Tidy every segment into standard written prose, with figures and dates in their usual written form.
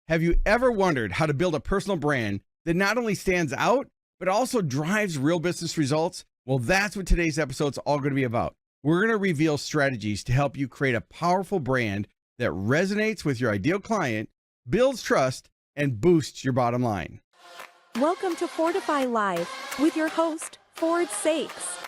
Have you ever wondered how to build a personal brand that not only stands out, but also drives real business results? Well, that's what today's episode is all going to be about. We're going to reveal strategies to help you create a powerful brand that resonates with your ideal client, builds trust, and boosts your bottom line. Welcome to Fordify Live with your host, Ford Saeks.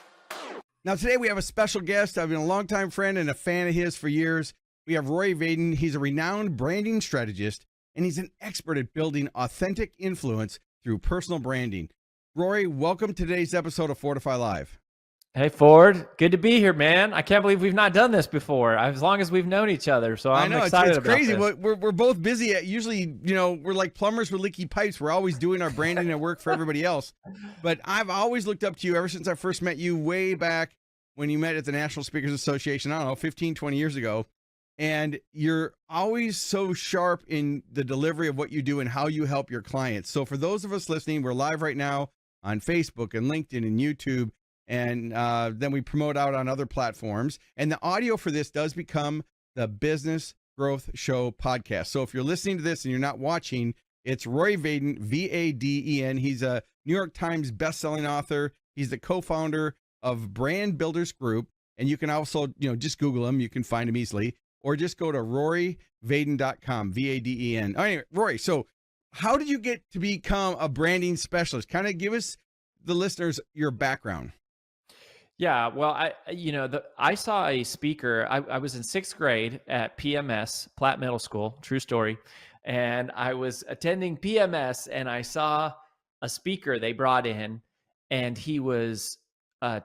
Now, today we have a special guest. I've been a longtime friend and a fan of his for years. We have Rory Vaden. He's a renowned branding strategist, and he's an expert at building authentic influence through personal branding. Rory, welcome to today's episode of Fordify Live. Hey, Ford. Good to be here, man. I can't believe we've not done this before, as long as we've known each other. So I'm excited it's crazy. about this. We're both busy. Usually, we're like plumbers with leaky pipes. We're always doing our branding and work for everybody else. But I've always looked up to you ever since I first met you way back when you met at the National Speakers Association, I don't know, 15, 20 years ago. And you're always so sharp in the delivery of what you do and how you help your clients. So for those of us listening, we're live right now on Facebook and LinkedIn and YouTube. And then we promote out on other platforms. And the audio for this does become the Business Growth Show podcast. So if you're listening to this and you're not watching, it's Rory Vaden, V-A-D-E-N. He's a New York Times bestselling author. He's the co-founder of Brand Builders Group. And you can also, just Google him. You can find him easily. Or just go to roryvaden.com, V-A-D-E-N. Anyway, Rory, so how did you get to become a branding specialist? Kind of give us, the listeners, your background. Yeah, well, I saw a speaker. I was in 6th grade at PMS, Platt Middle School, true story. And I was attending PMS and I saw a speaker they brought in, and he was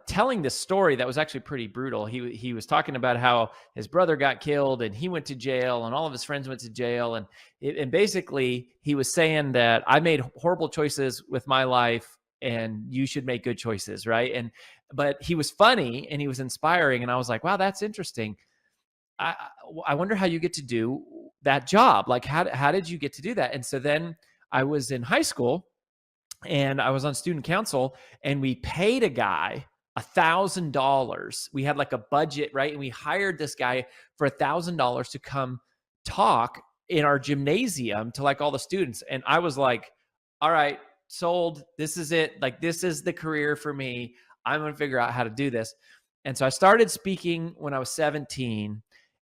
telling this story that was actually pretty brutal. He was talking about how his brother got killed and he went to jail and all of his friends went to jail. And basically he was saying that I made horrible choices with my life and you should make good choices. Right. But he was funny and he was inspiring. And I was like, wow, that's interesting. I wonder how you get to do that job. Like, how did you get to do that? And so then I was in high school and I was on student council, and we paid a guy $1,000. We had like a budget, right? And we hired this guy for $1,000 to come talk in our gymnasium to like all the students. And I was like, all right, sold. This is it. Like, this is the career for me. I'm going to figure out how to do this. And so I started speaking when I was 17.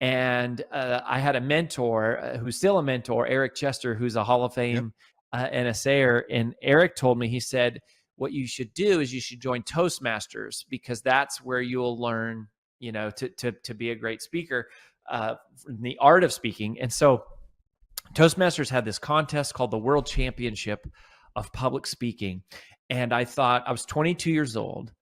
And I had a mentor who's still a mentor, Eric Chester, who's a Hall of Fame NSAer. And Eric told me, he said, what you should do is you should join Toastmasters, because that's where you'll learn, to be a great speaker, the art of speaking. And so Toastmasters had this contest called the World Championship of Public Speaking. And I was 22 years old.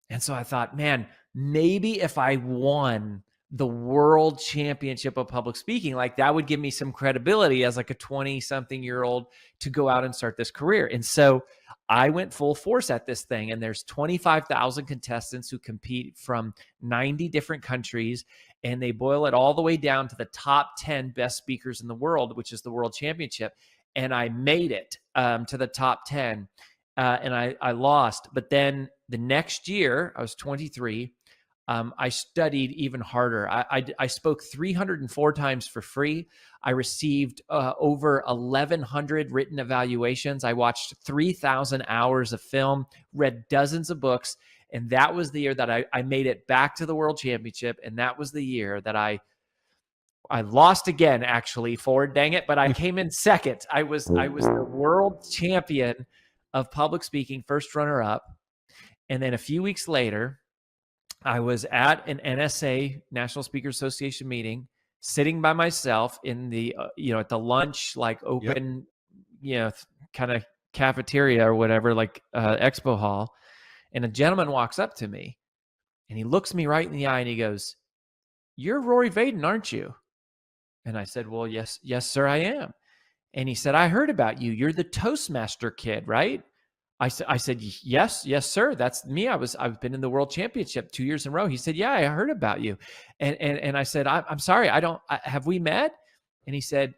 And so I thought, man, maybe if I won the World Championship of Public Speaking, like that would give me some credibility as like a 20-something-year-old to go out and start this career. And so I went full force at this thing, and there's 25,000 contestants who compete from 90 different countries, and they boil it all the way down to the top 10 best speakers in the world, which is the World Championship. And I made it to the top 10, and I lost. But then the next year, I was 23, I studied even harder. I spoke 304 times for free. I received over 1,100 written evaluations. I watched 3,000 hours of film, read dozens of books. And that was the year that I made it back to the World Championship. And that was the year that I lost again, actually, Ford, dang it. But I came in second. I was the world champion of public speaking, first runner up. And then a few weeks later, I was at an NSA, National Speakers Association meeting, sitting by myself in the, at the lunch, like open, kind of cafeteria or whatever, like expo hall. And a gentleman walks up to me and he looks me right in the eye and he goes, "You're Rory Vaden, aren't you?" And I said, "Well, yes, sir, I am." And he said, "I heard about you. You're the Toastmaster kid, right?" I said, yes, sir. That's me. I've been in the World Championship 2 years in a row. He said, "Yeah, I heard about you." And I said, I'm sorry. Have we met? And he said,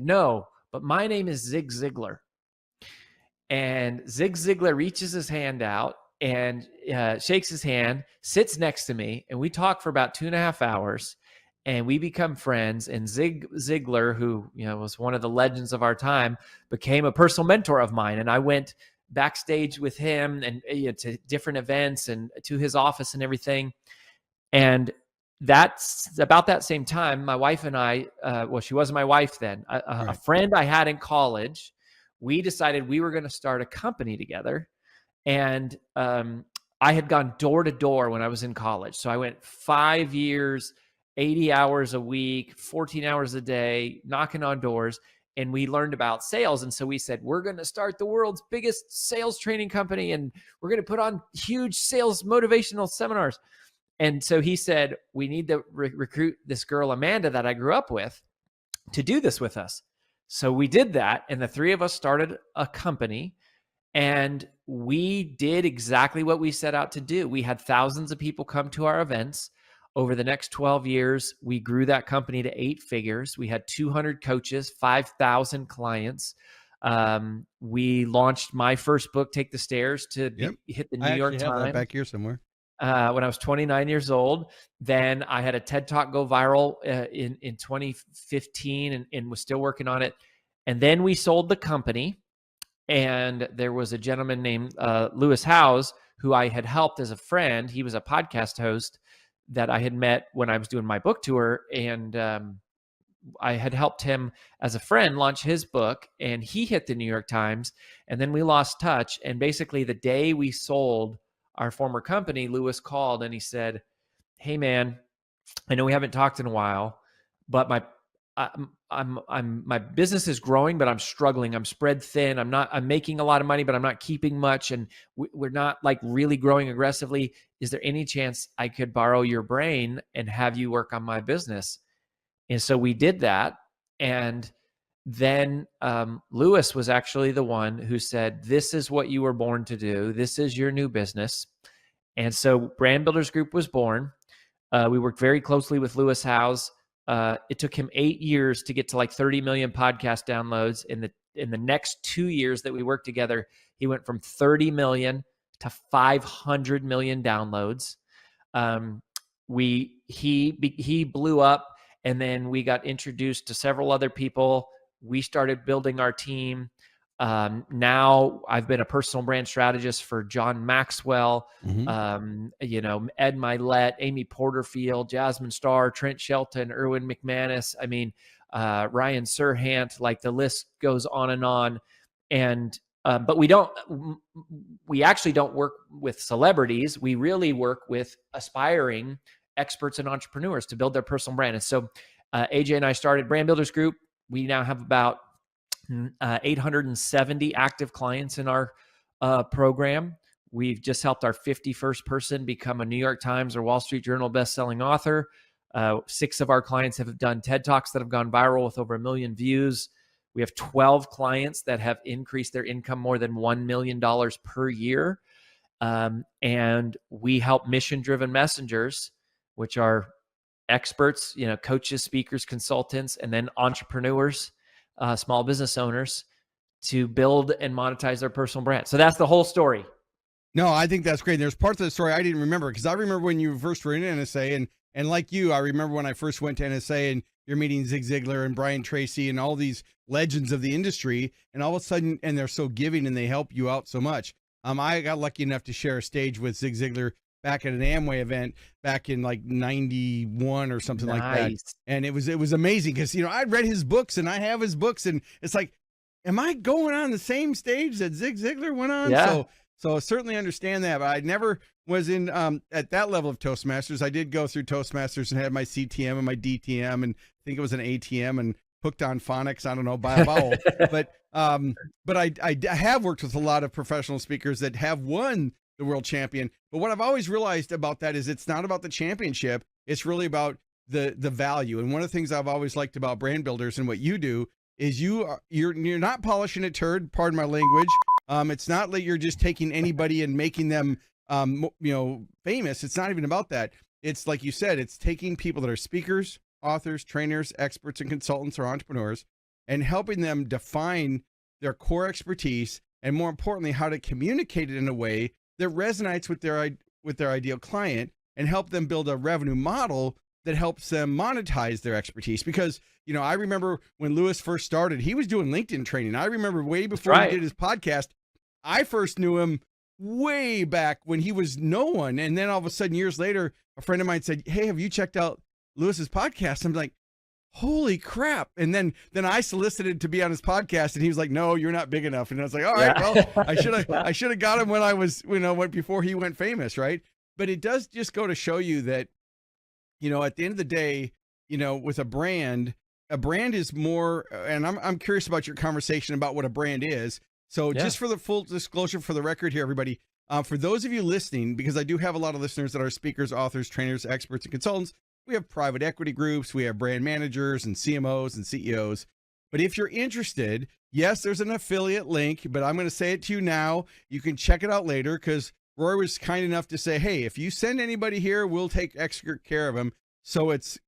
"No, but my name is Zig Ziglar." And Zig Ziglar reaches his hand out and shakes his hand, sits next to me. And we talk for about 2.5 hours. and we become friends. And Zig Ziglar, who, you know, was one of the legends of our time, became a personal mentor of mine. And I went backstage with him and, you know, to different events and to his office and everything. And that's about that same time, my wife and I, well, she wasn't my wife then, a friend I had in college, we decided we were going to start a company together. And I had gone door to door when I was in college. So I went 5 years, 80 hours a week, 14 hours a day, knocking on doors. And we learned about sales. And so we said, we're going to start the world's biggest sales training company. And we're going to put on huge sales motivational seminars. And so he said, we need to recruit this girl, Amanda, that I grew up with, to do this with us. So we did that. And the three of us started a company. And we did exactly what we set out to do. We had thousands of people come to our events. Over the next 12 years, we grew that company to 8 figures. We had 200 coaches, 5,000 clients. We launched my first book, Take the Stairs, to hit the New York Times. I have that back here somewhere. When I was 29 years old. Then I had a TED Talk go viral in 2015 and was still working on it. And then we sold the company. And there was a gentleman named Lewis Howes, who I had helped as a friend. He was a podcast host that I had met when I was doing my book tour. And I had helped him as a friend launch his book, and he hit the New York Times. And then we lost touch. And basically the day we sold our former company, Lewis called and he said, hey man, I know we haven't talked in a while, but my business is growing, but I'm struggling. I'm spread thin. I'm making a lot of money, but I'm not keeping much. And we're not like really growing aggressively. Is there any chance I could borrow your brain and have you work on my business? And so we did that. And then Lewis was actually the one who said, this is what you were born to do. This is your new business. And so Brand Builders Group was born. We worked very closely with Lewis Howes. It took him 8 years to get to like 30 million podcast downloads. In the next 2 years that we worked together, he went from 30 million to 500 million downloads. He blew up, and then we got introduced to several other people. We started building our team. Now I've been a personal brand strategist for John Maxwell, Ed Milet, Amy Porterfield, Jasmine Starr, Trent Shelton, Erwin McManus. I mean, Ryan Serhant, like the list goes on and on. And, but we actually don't work with celebrities. We really work with aspiring experts and entrepreneurs to build their personal brand. And so AJ and I started Brand Builders Group. We now have about 870 active clients in our program. We've just helped our 51st person become a New York Times or Wall Street Journal bestselling author. 6 of our clients have done TED Talks that have gone viral with over 1 million views. We have 12 clients that have increased their income more than $1 million per year. And we help mission-driven messengers, which are experts, coaches, speakers, consultants, and then entrepreneurs, small business owners, to build and monetize their personal brand. So that's the whole story. No, I think that's great. There's parts of the story I didn't remember, because I remember when you first were in NSA, and like you, I remember when I first went to NSA and you're meeting Zig Ziglar and Brian Tracy and all these legends of the industry, and all of a sudden, and they're so giving and they help you out so much. I got lucky enough to share a stage with Zig Ziglar back at an Amway event back in like 91 or something like that. And it was amazing because, I'd read his books and I have his books, and it's like, am I going on the same stage that Zig Ziglar went on? Yeah. So I certainly understand that, but I never was in at that level of Toastmasters. I did go through Toastmasters and had my CTM and my DTM, and I think it was an ATM, and hooked on phonics. I don't know, by a vowel. But I have worked with a lot of professional speakers that have won the world champion. But what I've always realized about that is it's not about the championship. It's really about the value. And one of the things I've always liked about Brand Builders and what you do is you're not polishing a turd, pardon my language. It's not like you're just taking anybody and making them, famous. It's not even about that. It's like you said, it's taking people that are speakers, authors, trainers, experts, and consultants or entrepreneurs, and helping them define their core expertise, and more importantly, how to communicate it in a way that resonates with their ideal client, and help them build a revenue model that helps them monetize their expertise. Because, you know, I remember when Lewis first started, he was doing LinkedIn training. I remember way before he did his podcast, I first knew him way back when he was no one. And then all of a sudden, years later, a friend of mine said, "Hey, have you checked out Lewis's podcast?" I'm like, holy crap. And then I solicited to be on his podcast, and he was like, "No, you're not big enough." And I was like, all right, well, I should have got him when I was, you know, before he went famous. Right. But it does just go to show you that, you know, at the end of the day, you know, with a brand is more, and I'm curious about your conversation about what a brand is. So just for the full disclosure, for the record here, everybody, for those of you listening, because I do have a lot of listeners that are speakers, authors, trainers, experts, and consultants. We have private equity groups, we have brand managers and CMOs and CEOs. But if you're interested, yes, there's an affiliate link, but I'm going to say it to you now. You can check it out later, because Rory was kind enough to say, hey, if you send anybody here, we'll take extra care of them. So it's,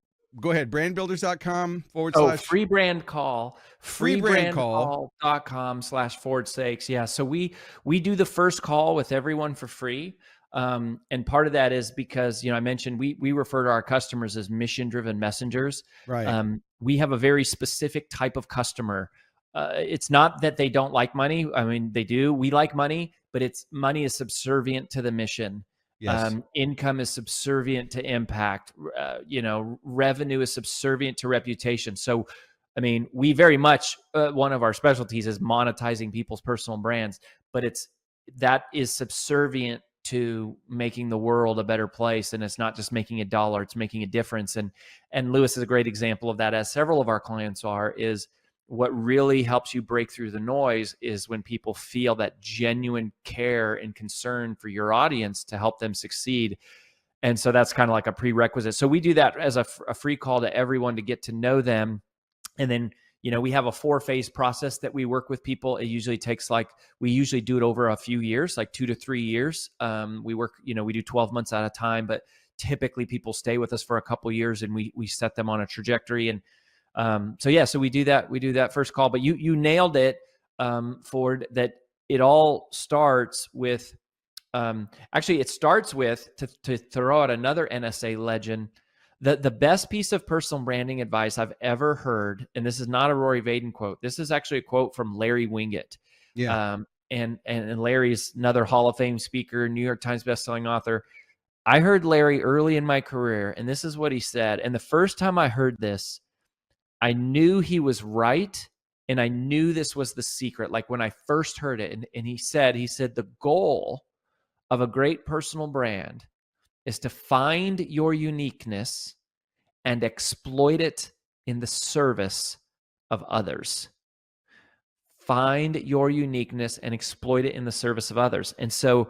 go ahead, brandbuilders.com / free brand call, freebrandcall.com/Ford Saeks. Yeah. So we do the first call with everyone for free. And part of that is because, you know, I mentioned we refer to our customers as mission-driven messengers. Right. We have a very specific type of customer. It's not that they don't like money. I mean, they do. We like money, but money is subservient to the mission. Yes. Income is subservient to impact. You know, revenue is subservient to reputation. So, I mean, we very much, one of our specialties is monetizing people's personal brands, but that is subservient to making the world a better place. And it's not just making a dollar, it's making a difference. And Lewis is a great example of that, as several of our clients are. Is what really helps you break through the noise is when people feel that genuine care and concern for your audience to help them succeed. And so that's kind of like a prerequisite. So we do that as a free call to everyone to get to know them. And then, you know, we have a 4-phase process that we work with people. It usually takes we usually do it over a few years, like 2 to 3 years. We work, you know, we do 12 months at a time, but typically people stay with us for a couple of years, and we set them on a trajectory. And so we do that. We do that first call, but you nailed it, Ford, that it all starts with, actually it starts with, to throw out another NSA legend, the best piece of personal branding advice I've ever heard, and this is not a Rory Vaden quote. This is actually a quote from Larry Winget. Yeah. And Larry's another Hall of Fame speaker, New York Times bestselling author. I heard Larry early in my career, and this is what he said. And the first time I heard this, I knew he was right, and I knew this was the secret. Like when I first heard it, and he said, the goal of a great personal brand is to find your uniqueness and exploit it in the service of others. Find your uniqueness and exploit it in the service of others. And so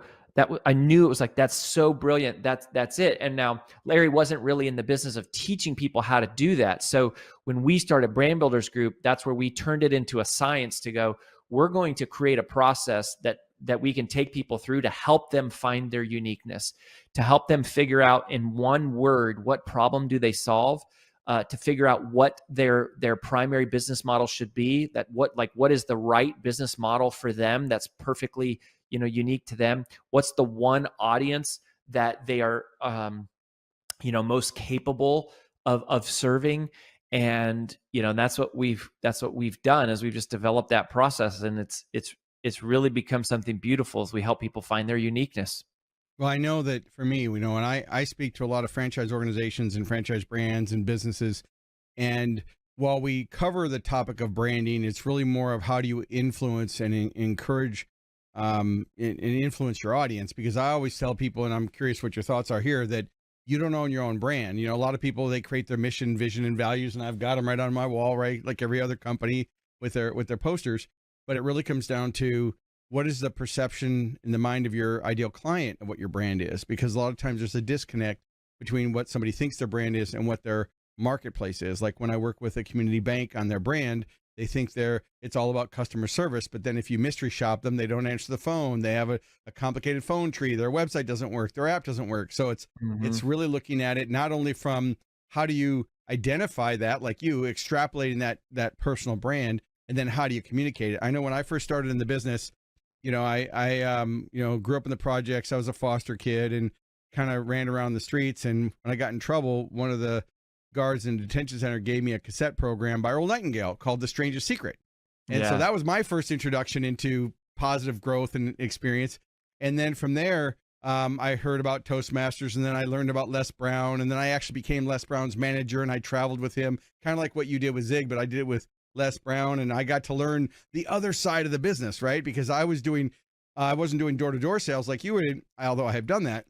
I knew it was like, that's so brilliant. That's it. And now Larry wasn't really in the business of teaching people how to do that. So when we started Brand Builders Group, that's where we turned it into a science to go, we're going to create a process that we can take people through to help them find their uniqueness, to help them figure out in one word, what problem do they solve, to figure out what their primary business model should be, what is the right business model for them that's perfectly, you know, unique to them. What's the one audience that they are, you know, most capable of serving. And, you know, that's what we've done, is we've just developed that process, and it's really become something beautiful as we help people find their uniqueness. Well, I know that for me, you know, and I speak to a lot of franchise organizations and franchise brands and businesses. And while we cover the topic of branding, it's really more of how do you influence and encourage and influence your audience. Because I always tell people, and I'm curious what your thoughts are here, that you don't own your own brand. You know, a lot of people, they create their mission, vision, and values, and I've got them right on my wall, right? Like every other company with their posters. But it really comes down to, what is the perception in the mind of your ideal client of what your brand is? Because a lot of times there's a disconnect between what somebody thinks their brand is and what their marketplace is. Like when I work with a community bank on their brand, they think it's all about customer service. But then if you mystery shop them, they don't answer the phone. They have a complicated phone tree. Their website doesn't work. Their app doesn't work. So it's really looking at it, not only from how do you identify that, like you extrapolating that personal brand, and then how do you communicate it? I know when I first started in the business, you know, I you know, grew up in the projects. I was a foster kid and kind of ran around the streets. And when I got in trouble, one of the guards in a detention center gave me a cassette program by Earl Nightingale called The Strangest Secret. And so Yeah. that was my first introduction into positive growth and experience. And then from there, I heard about Toastmasters, and then I learned about Les Brown, and then I actually became Les Brown's manager, and I traveled with him, kind of like what you did with Zig, but I did it with Les Brown, and I got to learn the other side of the business, right? Because I wasn't doing door-to-door sales like you did, although I have done that.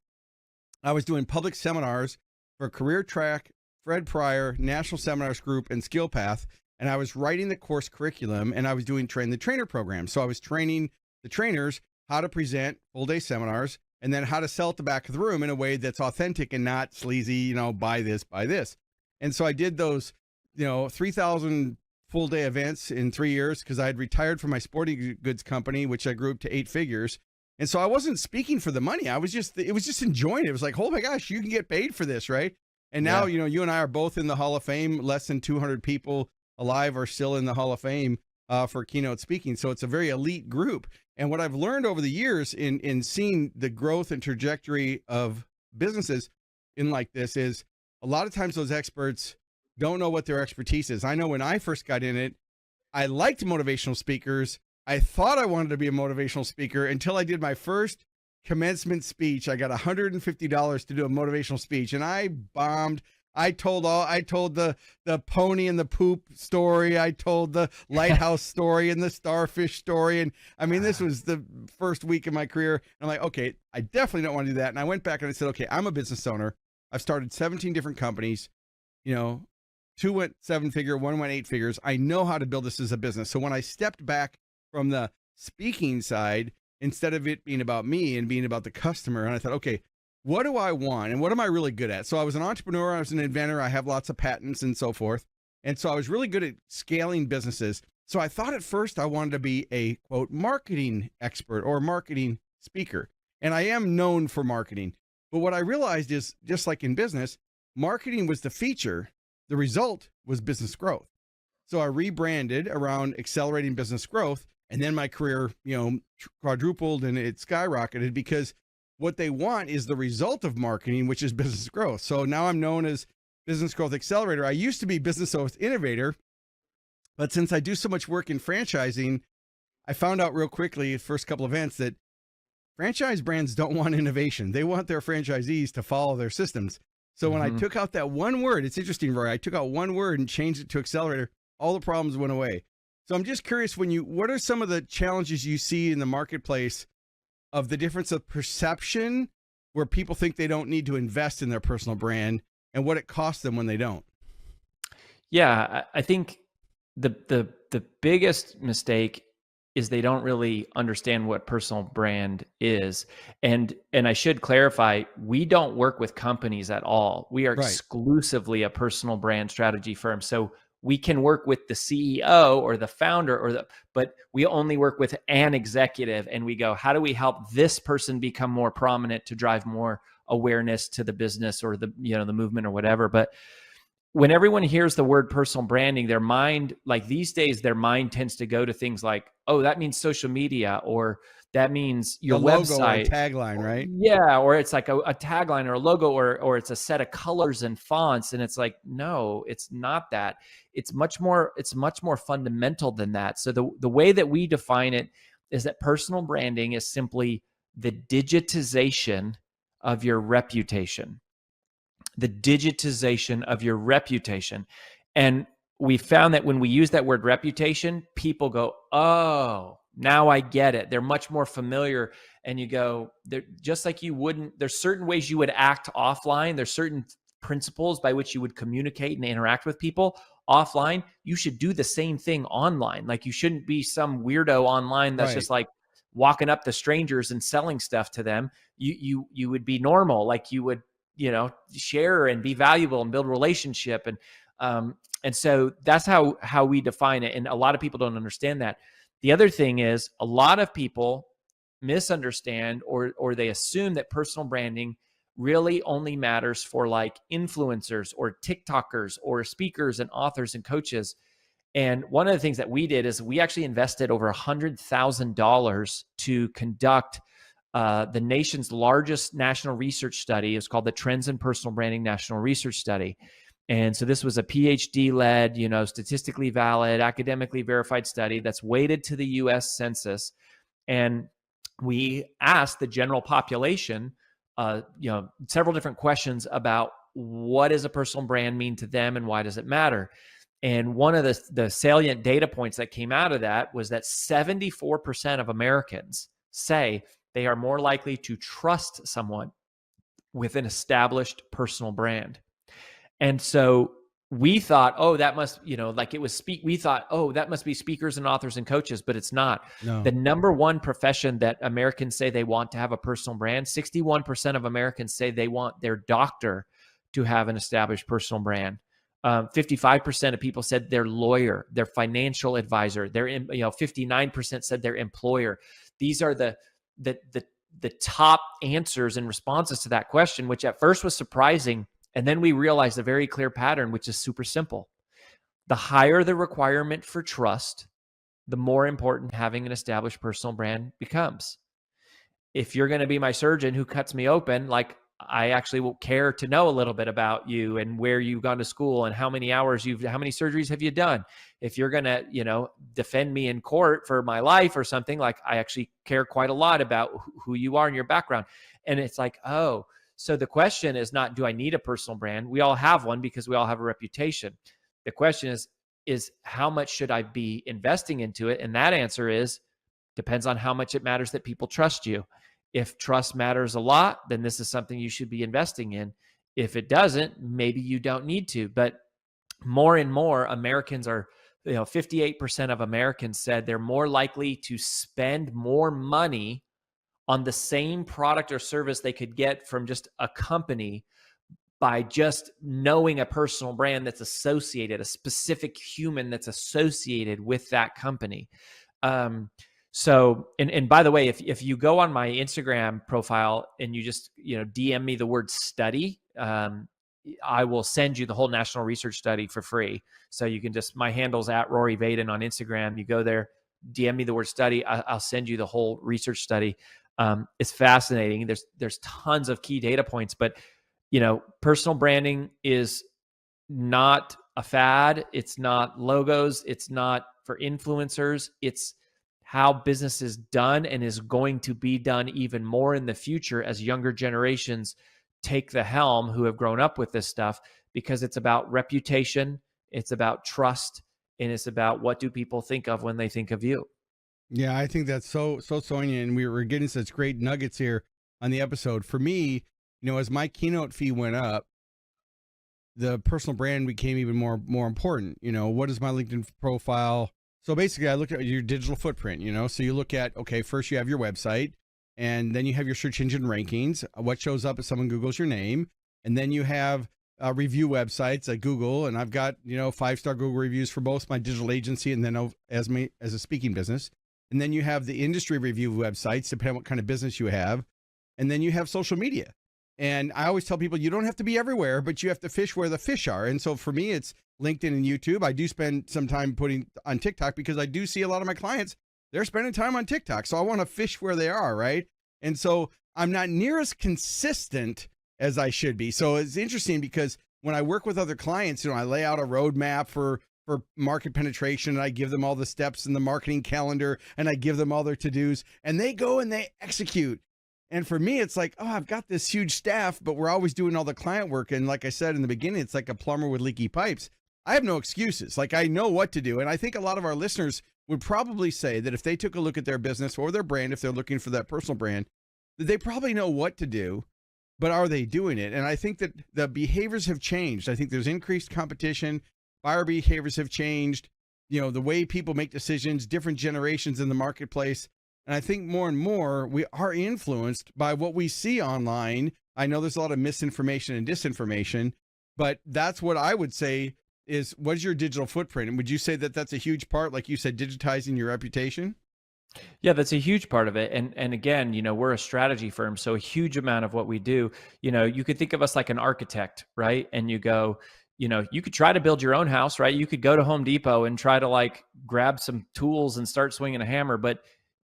I was doing public seminars for Career Track, Fred Pryor, National Seminars Group, and Skill Path. And I was writing the course curriculum, and I was doing train the trainer program. So I was training the trainers how to present full day seminars, and then how to sell at the back of the room in a way that's authentic and not sleazy, buy this, buy this. And so I did those, 3,000 full day events in 3 years because I had retired from my sporting goods company, which I grew up to 8 figures. And so I wasn't speaking for the money. It was just enjoying it. It was like, oh my gosh, you can get paid for this, right? And now, you and I are both in the Hall of Fame. Less than 200 people alive are still in the Hall of Fame for keynote speaking. So it's a very elite group. And what I've learned over the years in seeing the growth and trajectory of businesses in like this is a lot of times those experts don't know what their expertise is. I know when I first got in it, I liked motivational speakers. I thought I wanted to be a motivational speaker until I did my first commencement speech. I got $150 to do a motivational speech, and I bombed. I told the pony and the poop story. I told the lighthouse story and the starfish story. And I mean, this was the first week of my career. I'm like, okay, I definitely don't want to do that. And I went back and I said, okay, I'm a business owner. I've started 17 different companies, 2 went 7-figure, 1 went 8 figures. I know how to build this as a business. So when I stepped back from the speaking side, instead of it being about me and being about the customer, and I thought, okay, what do I want? And what am I really good at? So I was an entrepreneur. I was an inventor. I have lots of patents and so forth. And so I was really good at scaling businesses. So I thought at first I wanted to be a quote marketing expert or marketing speaker. And I am known for marketing. But what I realized is, just like in business, marketing was the feature. The result was business growth. So I rebranded around accelerating business growth. And then my career, quadrupled and it skyrocketed because what they want is the result of marketing, which is business growth. So now I'm known as Business Growth Accelerator. I used to be Business Growth Innovator, but since I do so much work in franchising, I found out real quickly the first couple of events that franchise brands don't want innovation. They want their franchisees to follow their systems. So when I took out that one word, it's interesting, Rory, I took out one word and changed it to accelerator, all the problems went away. So I'm just curious, what are some of the challenges you see in the marketplace of the difference of perception where people think they don't need to invest in their personal brand and what it costs them when they don't? Yeah, I think the biggest mistake is they don't really understand what personal brand is. And I should clarify, we don't work with companies at all. We are exclusively a personal brand strategy firm. So we can work with the CEO or the founder but we only work with an executive, and we go, how do we help this person become more prominent to drive more awareness to the business or the movement or whatever. But when everyone hears the word personal branding, their mind, like these days, their mind tends to go to things like, oh, that means social media, or that means your website, tagline, right? Yeah, or it's like a tagline or a logo, or it's a set of colors and fonts, and it's like, no, it's not that. It's much more fundamental than that. So the way that we define it is that personal branding is simply the digitization of your reputation. The digitization of your reputation. And we found that when we use that word reputation, people go, oh, now I get it. They're much more familiar. And you go, they're just like there's certain ways you would act offline. There's certain principles by which you would communicate and interact with people offline. You should do the same thing online. Like, you shouldn't be some weirdo online that's just like walking up to strangers and selling stuff to them. You would be normal. Like, you would, share and be valuable and build relationship. And so that's how we define it. And a lot of people don't understand that. The other thing is, a lot of people misunderstand or they assume that personal branding really only matters for like influencers or TikTokers or speakers and authors and coaches. And one of the things that we did is we actually invested over $100,000 to conduct the nation's largest national research study. It's called the Trends in Personal Branding National Research Study. And so this was a PhD led, statistically valid, academically verified study that's weighted to the US Census. And we asked the general population, several different questions about what does a personal brand mean to them and why does it matter? And one of the salient data points that came out of that was that 74% of Americans say they are more likely to trust someone with an established personal brand. And so we thought, oh, that must, we thought, oh, that must be speakers and authors and coaches, but it's not. No. The number one profession that Americans say they want to have a personal brand, 61% of Americans say they want their doctor to have an established personal brand. 55% of people said their lawyer, their financial advisor, 59% said their employer. These are the top answers and responses to that question, which at first was surprising. And then we realized a very clear pattern, which is super simple. The higher the requirement for trust, the more important having an established personal brand becomes. If you're going to be my surgeon who cuts me open, I actually will care to know a little bit about you and where you've gone to school and how many how many surgeries have you done? If you're going to, defend me in court for my life or something, I actually care quite a lot about who you are and your background. And it's oh, so the question is not, do I need a personal brand? We all have one because we all have a reputation. The question is how much should I be investing into it? And that answer depends on how much it matters that people trust you. If trust matters a lot, then this is something you should be investing in. If it doesn't, maybe you don't need to. But more and more Americans are, 58% of Americans said they're more likely to spend more money on the same product or service they could get from just a company by just knowing a personal brand that's associated, a specific human that's associated with that company. So, and by the way, if you go on my Instagram profile and you just, DM me the word study, I will send you the whole national research study for free. So you can my handle's at Rory Vaden on Instagram. You go there, DM me the word study. I'll send you the whole research study. It's fascinating. There's tons of key data points, but personal branding is not a fad. It's not logos. It's not for influencers. It's how business is done and is going to be done even more in the future as younger generations take the helm who have grown up with this stuff, because it's about reputation, it's about trust, and it's about what do people think of when they think of you. Yeah, I think that's so Sonia, and we were getting such great nuggets here on the episode. For me, as my keynote fee went up, the personal brand became even more important. What is my LinkedIn profile? So basically, I looked at your digital footprint. So you look at, okay, first you have your website, and then you have your search engine rankings. What shows up if someone Googles your name, and then you have review websites like Google, and I've got 5-star Google reviews for both my digital agency and then as a speaking business. And then you have the industry review websites, depending on what kind of business you have. And then you have social media. And I always tell people, you don't have to be everywhere, but you have to fish where the fish are. And so for me, it's LinkedIn and YouTube. I do spend some time putting on TikTok because I do see a lot of my clients, they're spending time on TikTok. So I want to fish where they are, right? And so I'm not near as consistent as I should be. So it's interesting because when I work with other clients, I lay out a roadmap for market penetration, and I give them all the steps in the marketing calendar, and I give them all their to-dos, and they go and they execute. And for me, it's I've got this huge staff, but we're always doing all the client work. And like I said in the beginning, it's like a plumber with leaky pipes. I have no excuses. I know what to do. And I think a lot of our listeners would probably say that if they took a look at their business or their brand, if they're looking for that personal brand, that they probably know what to do, but are they doing it? And I think that the behaviors have changed. I think there's increased competition. Buyer behaviors have changed, the way people make decisions, different generations in the marketplace. And I think more and more we are influenced by what we see online. I know there's a lot of misinformation and disinformation, but that's what I would say is, what is your digital footprint? And would you say that that's a huge part, like you said, digitizing your reputation? Yeah, that's a huge part of it. And again, we're a strategy firm. So a huge amount of what we do, you could think of us like an architect, right? And you go, you could try to build your own house, right? You could go to Home Depot and try to grab some tools and start swinging a hammer, but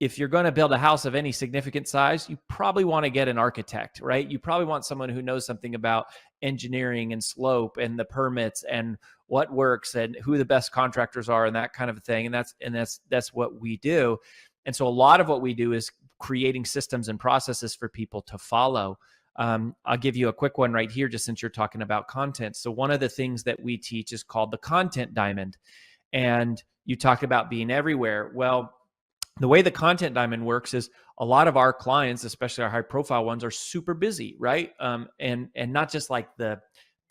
if you're going to build a house of any significant size, you probably want to get an architect, right? You probably want someone who knows something about engineering and slope and the permits and what works and who the best contractors are and that kind of thing. And that's what we do. And so a lot of what we do is creating systems and processes for people to follow. I'll give you a quick one right here, just since you're talking about content. So one of the things that we teach is called the content diamond. And you talked about being everywhere. Well, the way the content diamond works is a lot of our clients, especially our high profile ones, are super busy, right? And not just like the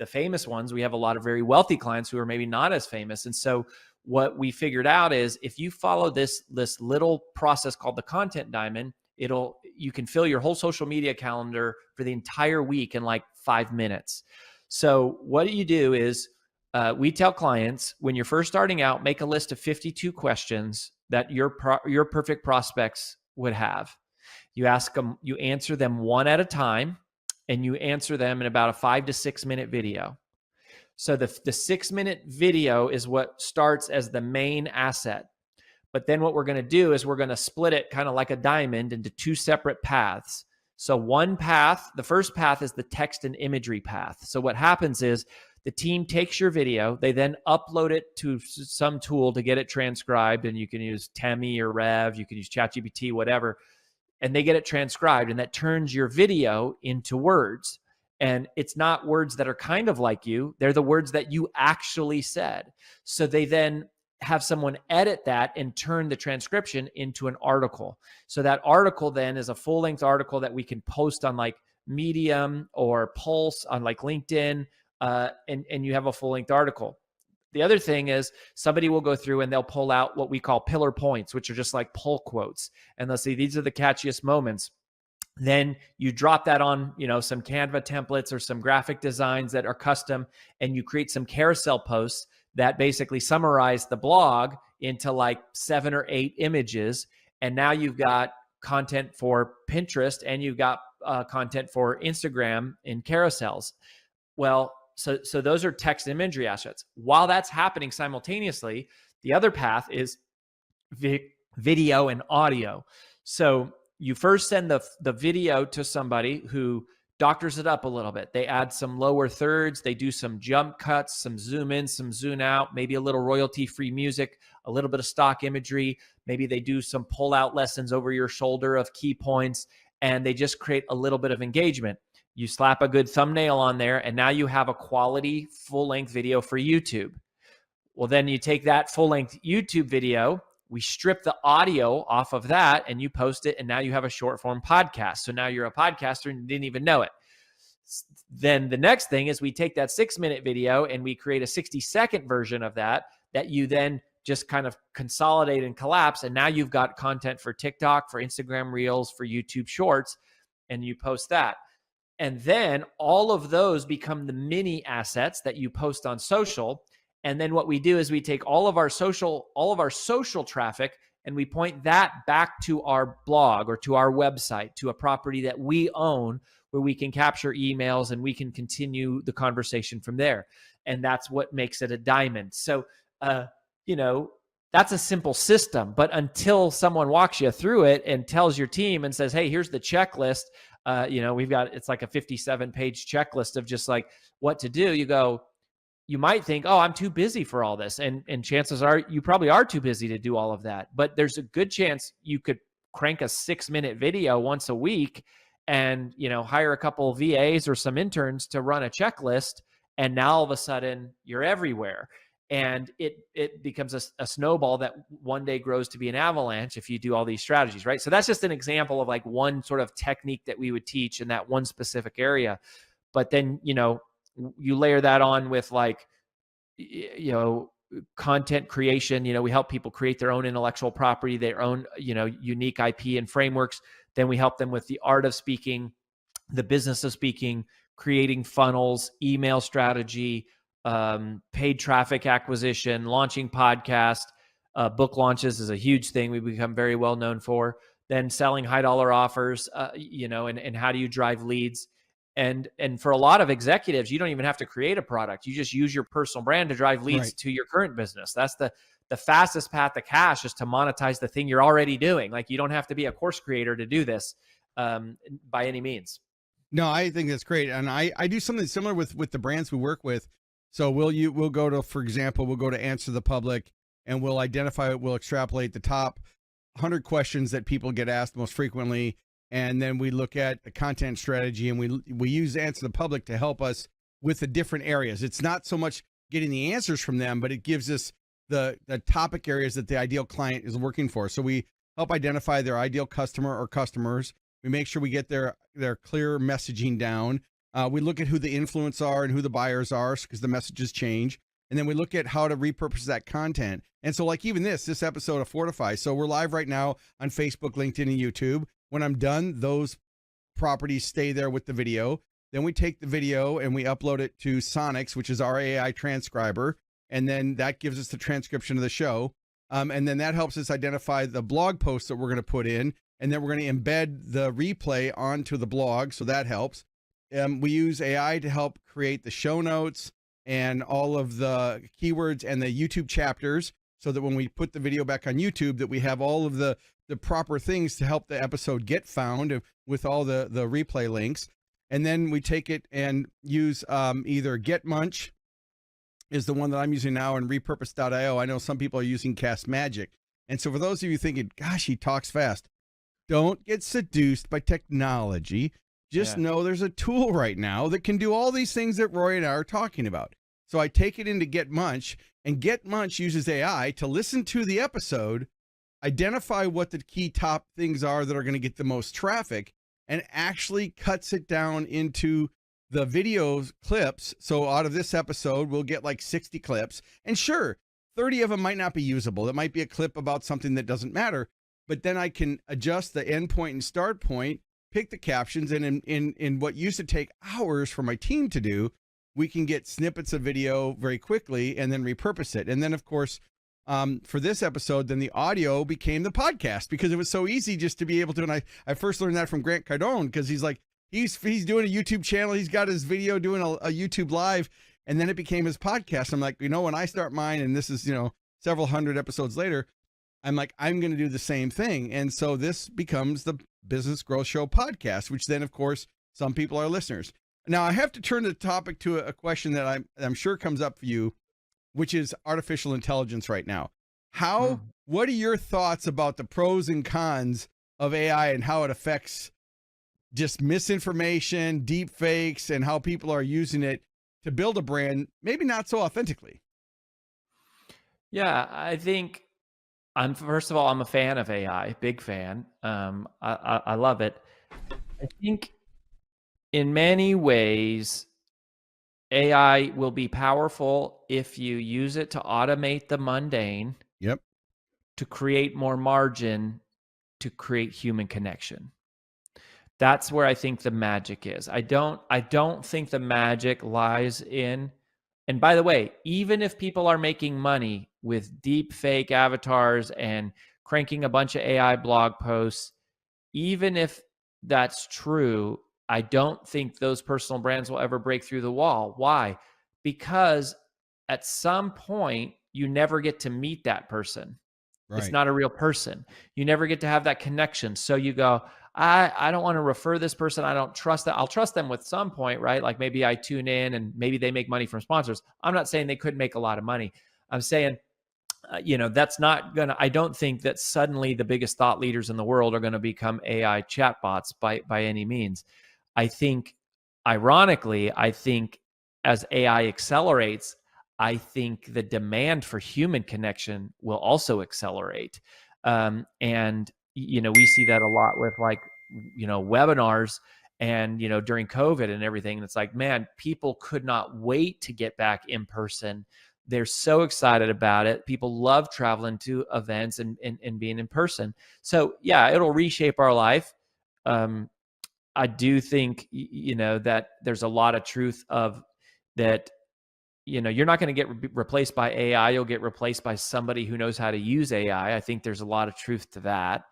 famous ones. We have a lot of very wealthy clients who are maybe not as famous. And so what we figured out is if you follow this little process called the content diamond, you can fill your whole social media calendar for the entire week in like 5 minutes. So what you do is we tell clients, when you're first starting out, make a list of 52 questions that your perfect prospects would have. You ask them, you answer them one at a time, and you answer them in about a 5 to 6 minute video. So the 6 minute video is what starts as the main asset. But then what we're going to do is we're going to split it kind of like a diamond into 2 separate paths. So one path, the first path is the text and imagery path. So what happens is the team takes your video, they then upload it to some tool to get it transcribed, and you can use Temi or Rev, you can use ChatGPT, whatever, and they get it transcribed, and that turns your video into words. And it's not words that are kind of like you, they're the words that you actually said. So they then have someone edit that and turn the transcription into an article. So that article then is a full-length article that we can post on like Medium or Pulse on like LinkedIn, and you have a full-length article. The other thing is somebody will go through and they'll pull out what we call pillar points, which are just like pull quotes. And they'll say, these are the catchiest moments. Then you drop that on, some Canva templates or some graphic designs that are custom, and you create some carousel posts that basically summarize the blog into like 7 or 8 images. And now you've got content for Pinterest and you've got content for Instagram in carousels. Well, so those are text and imagery assets. While that's happening simultaneously, the other path is video and audio. So you first send the video to somebody who doctors it up a little bit. They add some lower thirds. They do some jump cuts, some zoom in, some zoom out, maybe a little royalty-free music, a little bit of stock imagery. Maybe they do some pull-out lessons over your shoulder of key points, and they just create a little bit of engagement. You slap a good thumbnail on there, and now you have a quality full-length video for YouTube. Well, then you take that full-length YouTube video, we strip the audio off of that, and you post it, and now you have a short-form podcast. So now you're a podcaster and you didn't even know it. Then the next thing is we take that 6-minute video and we create a 60-second version of that you then just kind of consolidate and collapse, and now you've got content for TikTok, for Instagram Reels, for YouTube Shorts, and you post that. And then all of those become the mini assets that you post on social. And then what we do is we take all of our social traffic and we point that back to our blog or to our website, to a property that we own, where we can capture emails and we can continue the conversation from there. And that's what makes it a diamond. So, that's a simple system, but until someone walks you through it and tells your team and says, hey, here's the checklist, it's like a 57-page checklist of just like what to do. You might think, oh, I'm too busy for all this. And chances are you probably are too busy to do all of that. But there's a good chance you could crank a 6-minute video once a week and, hire a couple of VAs or some interns to run a checklist. And now all of a sudden you're everywhere. And it becomes a snowball that one day grows to be an avalanche if you do all these strategies, right? So that's just an example of like one sort of technique that we would teach in that one specific area. But then, you layer that on with like, content creation. We help people create their own intellectual property, their own, unique IP and frameworks. Then we help them with the art of speaking, the business of speaking, creating funnels, email strategy, paid traffic acquisition, launching podcast, book launches is a huge thing we become very well known for. Then selling high dollar offers, and how do you drive leads? And for a lot of executives, you don't even have to create a product. You just use your personal brand to drive leads to your current business. That's the fastest path to cash is to monetize the thing you're already doing. Like, you don't have to be a course creator to do this by any means. No, I think that's great. And I do something similar with the brands we work with. So we'll go to, for example, we'll go to Answer the Public, and we'll extrapolate the top 100 questions that people get asked most frequently. And then we look at the content strategy, and we use Answer the Public to help us with the different areas. It's not so much getting the answers from them, but it gives us the topic areas that the ideal client is working for. So we help identify their ideal customer or customers. We make sure we get their clear messaging down. We look at who the influencers are and who the buyers are, because the messages change. And then we look at how to repurpose that content. And so, like, even this episode of Fordify. So we're live right now on Facebook, LinkedIn, and YouTube. When I'm done, those properties stay there with the video. Then we take the video and we upload it to Saeks, which is our AI transcriber. And then that gives us the transcription of the show. And then that helps us identify the blog posts that we're going to put in. And then we're going to embed the replay onto the blog. So that helps. We use AI to help create the show notes and all of the keywords and the YouTube chapters, so that when we put the video back on YouTube, that we have all of the proper things to help the episode get found with all the replay links. And then we take it and use either GetMunch is the one that I'm using now, and repurpose.io. I know some people are using Cast Magic. And so for those of you thinking, gosh, he talks fast, don't get seduced by technology. Just know there's a tool right now that can do all these things that Rory and I are talking about. So I take it into GetMunch, and GetMunch uses AI to listen to the episode, identify what the key top things are that are going to get the most traffic, and actually cuts it down into the video clips. So out of this episode, we'll get like 60 clips. And sure, 30 of them might not be usable. It might be a clip about something that doesn't matter. But then I can adjust the end point and start point, pick the captions, and in what used to take hours for my team to do, we can get snippets of video very quickly and then repurpose it. And then, of course, for this episode, then the audio became the podcast, because it was so easy just to be able to. And I first learned that from Grant Cardone, because he's like, he's doing a YouTube channel. He's got his video doing a YouTube live, and then it became his podcast. I'm like, when I start mine, and this is, several hundred episodes later, I'm like, I'm going to do the same thing. And so this becomes the Business Growth Show podcast, which then, of course, some people are listeners. Now, I have to turn the topic to a question that I'm sure comes up for you, which is artificial intelligence right now. What are your thoughts about the pros and cons of AI and how it affects just misinformation, deep fakes, and how people are using it to build a brand, maybe not so authentically? Yeah, I think first of all, I'm a fan of AI, big fan. I love it. I think in many ways, AI will be powerful if you use it to automate the mundane. Yep. To create more margin, to create human connection. That's where I think the magic is. I don't think the magic lies in, and by the way, even if people are making money with deep fake avatars and cranking a bunch of AI blog posts, even if that's true, I don't think those personal brands will ever break through the wall. Why? Because at some point, you never get to meet that person. Right. It's not a real person. You never get to have that connection. So you go, I don't want to refer this person. I don't trust that. I'll trust them with some point, right? Like maybe I tune in and maybe they make money from sponsors. I'm not saying they couldn't make a lot of money. I'm saying, that's not going to, I don't think that suddenly the biggest thought leaders in the world are going to become AI chatbots by any means. I think, ironically, as AI accelerates, I think the demand for human connection will also accelerate. And, we see that a lot with webinars and, during COVID and everything. And it's like, man, people could not wait to get back in person. They're so excited about it. People love traveling to events and being in person. So yeah, it'll reshape our life. I do think, that there's a lot of truth of that. You're not going to get replaced by AI. You'll get replaced by somebody who knows how to use AI. I think there's a lot of truth to that.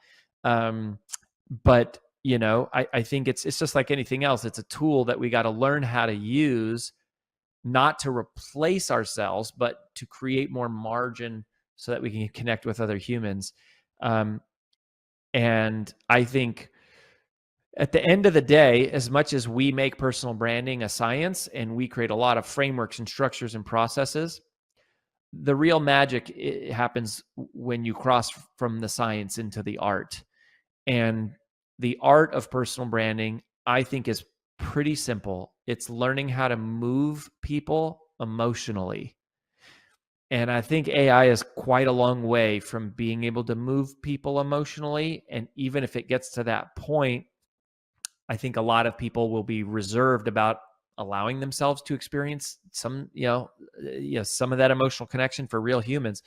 But I think it's just like anything else. It's a tool that we got to learn how to use, not to replace ourselves, but to create more margin so that we can connect with other humans. And I think at the end of the day, as much as we make personal branding a science and we create a lot of frameworks and structures and processes, the real magic happens when you cross from the science into the art. And the art of personal branding, I think, is pretty simple. It's learning how to move people emotionally. And I think AI is quite a long way from being able to move people emotionally. And even if it gets to that point, I think a lot of people will be reserved about allowing themselves to experience some, some of that emotional connection for real humans.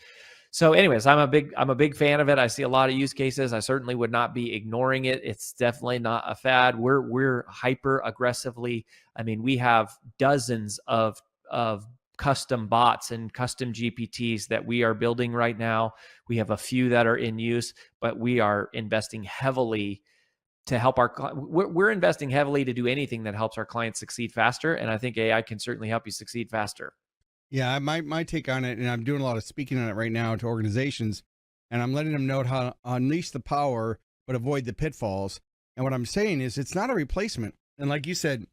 So anyways, I'm a big fan of it. I see a lot of use cases. I certainly would not be ignoring it. It's definitely not a fad. We're hyper aggressively. I mean, we have dozens of custom bots and custom GPTs that we are building right now. We have a few that are in use, but we are investing heavily to help we're investing heavily to do anything that helps our clients succeed faster. And I think AI can certainly help you succeed faster. Yeah, my take on it, and I'm doing a lot of speaking on it right now to organizations, and I'm letting them know how to unleash the power, but avoid the pitfalls. And what I'm saying is it's not a replacement. And like you said,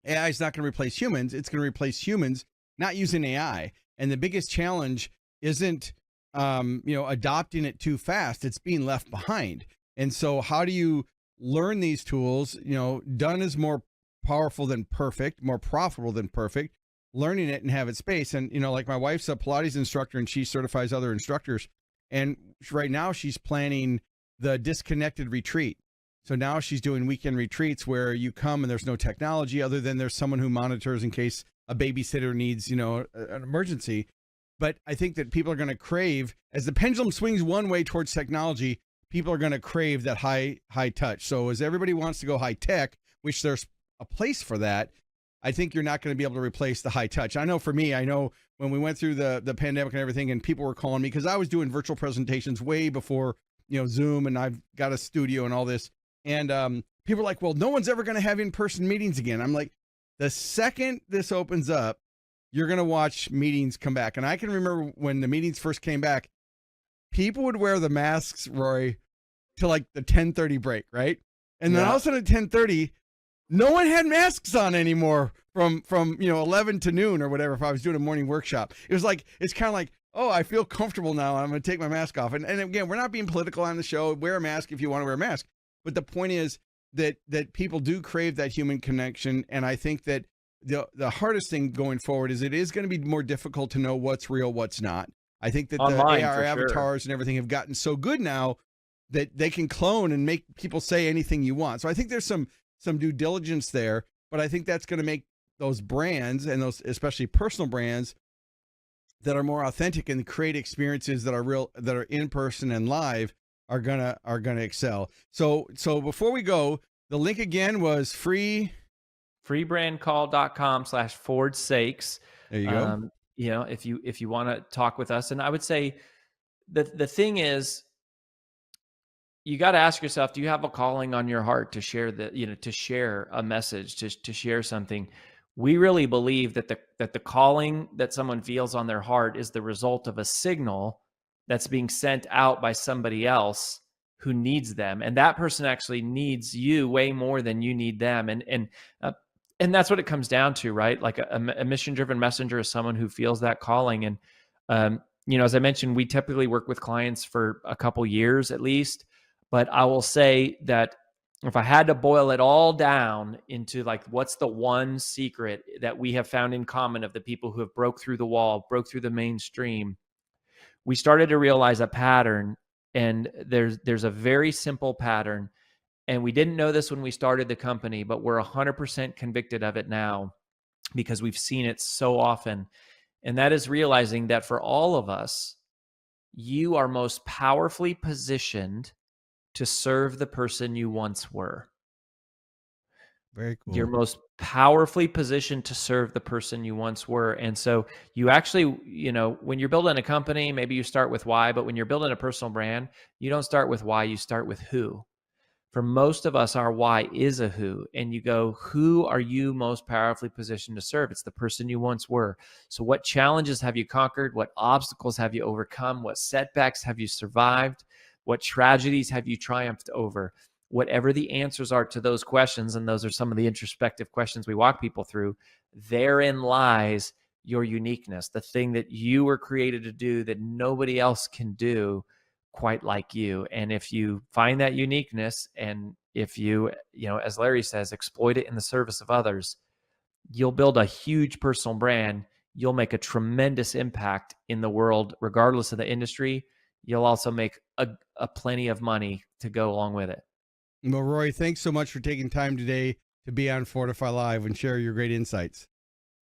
AI is not going to replace humans. It's going to replace humans not using AI. And the biggest challenge isn't, adopting it too fast. It's being left behind. And so how do you learn these tools? Done is more powerful than perfect, more profitable than perfect. Learning it and have it space. And, like my wife's a Pilates instructor and she certifies other instructors. And right now she's planning the disconnected retreat. So now she's doing weekend retreats where you come and there's no technology other than there's someone who monitors in case a babysitter needs, an emergency. But I think that people are going to crave, as the pendulum swings one way towards technology, people are going to crave that high touch. So as everybody wants to go high tech, which there's a place for that, I think you're not going to be able to replace the high touch. I know for me, when we went through the pandemic and everything, and people were calling me because I was doing virtual presentations way before, Zoom, and I've got a studio and all this. And people are like, well, no one's ever going to have in-person meetings again. I'm like, the second this opens up, you're going to watch meetings come back. And I can remember when the meetings first came back, people would wear the masks, Rory, to like the 10:30 break, right? And then all of a sudden at 10:30, no one had masks on anymore from 11 to noon or whatever. If I was doing a morning workshop, it's kind of like, oh, I feel comfortable now. I'm going to take my mask off. And again, we're not being political on the show. Wear a mask if you want to wear a mask. But the point is that people do crave that human connection. And I think that the hardest thing going forward is it is going to be more difficult to know what's real, what's not. I think that Online, the AR avatars and everything have gotten so good now that they can clone and make people say anything you want. So I think there's some due diligence there, but I think that's going to make those brands, and those especially personal brands that are more authentic and create experiences that are real, that are in person and live, are gonna excel. So before we go, the link again was freebrandcall.com/Ford Saeks. There you go. If you want to talk with us. And I would say the thing is, you got to ask yourself, do you have a calling on your heart to share to share a message, to share something? We really believe that the calling that someone feels on their heart is the result of a signal that's being sent out by somebody else who needs them. And that person actually needs you way more than you need them. And that's what it comes down to, right? Like a mission-driven messenger is someone who feels that calling. And, as I mentioned, we typically work with clients for a couple years at least. But I will say that if I had to boil it all down into like, what's the one secret that we have found in common of the people who have broke through the wall, broke through the mainstream, we started to realize a pattern. And there's a very simple pattern. And we didn't know this when we started the company, but we're 100% convicted of it now because we've seen it so often. And that is realizing that for all of us, you are most powerfully positioned to serve the person you once were. Very cool. You're most powerfully positioned to serve the person you once were. And so you actually, when you're building a company, maybe you start with why, but when you're building a personal brand, you don't start with why, you start with who. For most of us, our why is a who. And you go, who are you most powerfully positioned to serve? It's the person you once were. So what challenges have you conquered? What obstacles have you overcome? What setbacks have you survived? What tragedies have you triumphed over? Whatever the answers are to those questions, and those are some of the introspective questions we walk people through, therein lies your uniqueness, the thing that you were created to do that nobody else can do quite like you. And if you find that uniqueness, and if you, as Larry says, exploit it in the service of others, you'll build a huge personal brand. You'll make a tremendous impact in the world, regardless of the industry. You'll also make a plenty of money to go along with it. Well, Rory, thanks so much for taking time today to be on Fordify Live and share your great insights.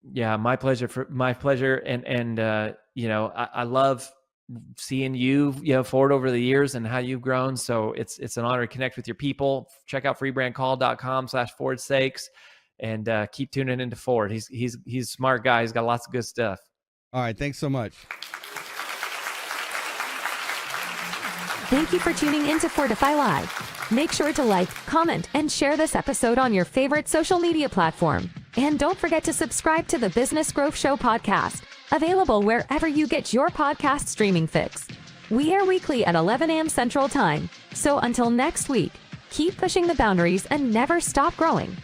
Yeah, my pleasure. And I love seeing you, Ford, over the years and how you've grown. So it's an honor to connect with your people. Check out freebrandcall.com/Ford Saeks, and keep tuning into Ford. He's a smart guy. He's got lots of good stuff. All right, thanks so much. Thank you for tuning in to Fordify Live. Make sure to like, comment, and share this episode on your favorite social media platform. And don't forget to subscribe to the Business Growth Show podcast, available wherever you get your podcast streaming fix. We air weekly at 11 a.m. Central Time. So until next week, keep pushing the boundaries and never stop growing.